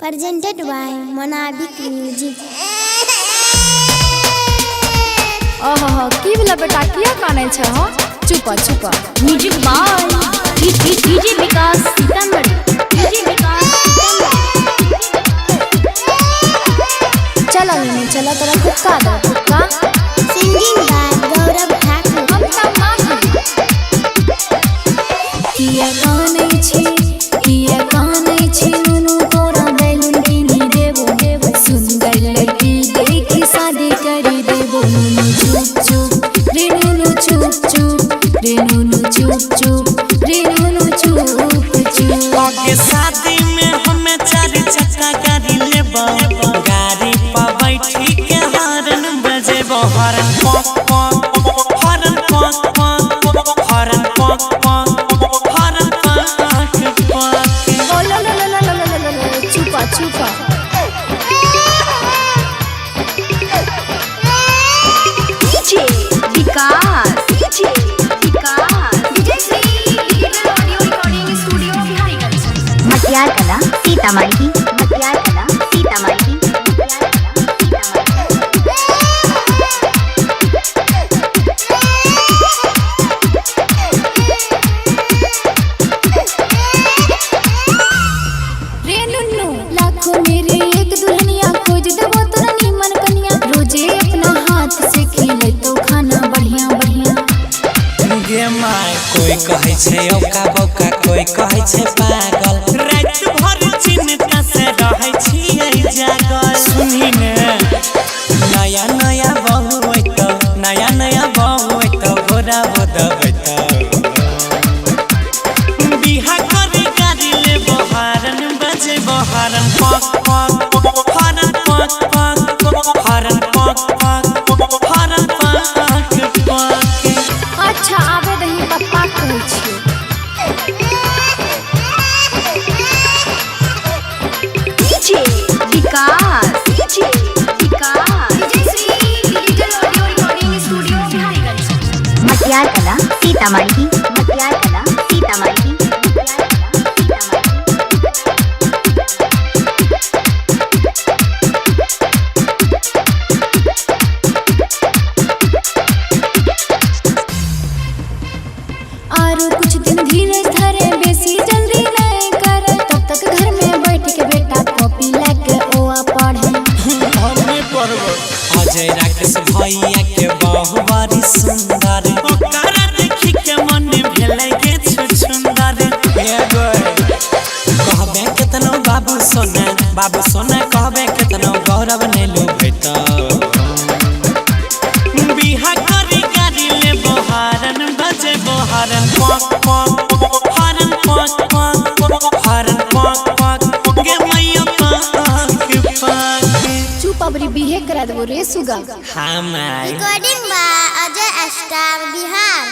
presented by Monabik Music। ओहो की बोला बेटा किया काने छ हो चुप चुप music by DJ Vikas Sitamarhi DJ Vikas चला लेने चला तेरा कुक्का दे कुक्का Singing by Gaurav Thakur। हम सब माही किया काने छी नुनु तोरा बैलून किनी देबो सुंदर लड़की देखी शादी करी देबो नुनु चुप चुप रे नुनु चुप चुप रे नुनु चुप चुप रे नुनु चुप चुप आगे शादी में हमें चार चक्का गाड़ी लेबो गाड़ी पर बैठी के हॉर्न बजेबो हॉर्न पॉक पॉक हॉर्न पॉक पॉक हॉर्न पॉक पॉक हॉर्न पॉक पॉक ओ ला ला ला ला ला ला ला चुपा चुपा DJ Vikas DJ Shri digital audio recording studio Biharigunj Matiyar Kala Sitamarhi मटियार कला सीतामढ़ी रे नुन्नू लाखों मेरे एक दुल्हनिया खोज देबो तोरा नीमन कनिया रोजे अपना हाथ से खिले तो खाना बढ़िया बढ़िया गे माय कोई कहे छे औका बौका कोई कहे छे पागल रात भर चिंता से रहै छियै जागल सुनी ने नया नया बहू होइतो गोरा होदबैतो बिहा करे गाड़ी लेबो हॉर्न बजेबो हॉर्न पॉक पॉक हॉर्न पॉक पॉक हॉर्न पॉक पॉक हॉर्न पॉक पॉक अच्छा आवे दही पप्पा कहै छियै DJ Vikas DJ Shri digital audio recording studio Biharigunj Matiyar Kala Sitamarhi मटियार कला सीतामढ़ी आरो कुछ दिन धीरे धरे बेसी जल्दी नहीं करे तब तक घर में बैठ के बेटा कॉपी लेके ओआ पढ़े हमें पढ़बो अजय राकेश भैया के बहु बड़ी सुंदर ओकरा देखि के मन भेलै के सुंदर हे गए कहबे केतनो बाबू सोना कहबे केतनो गौरव ने लोभैतो बिहा करी गाड़ी लेबो हॉर्न बजेबो हॉर्न पॉक पॉक हॉर्न पॉक पॉक हॉर्न पॉक पॉक गे मैया पॉक पॉक चुप अबरी बिहे करा देबो रे सुगा हाँ माय Recording by Ajay Astar, Bihar।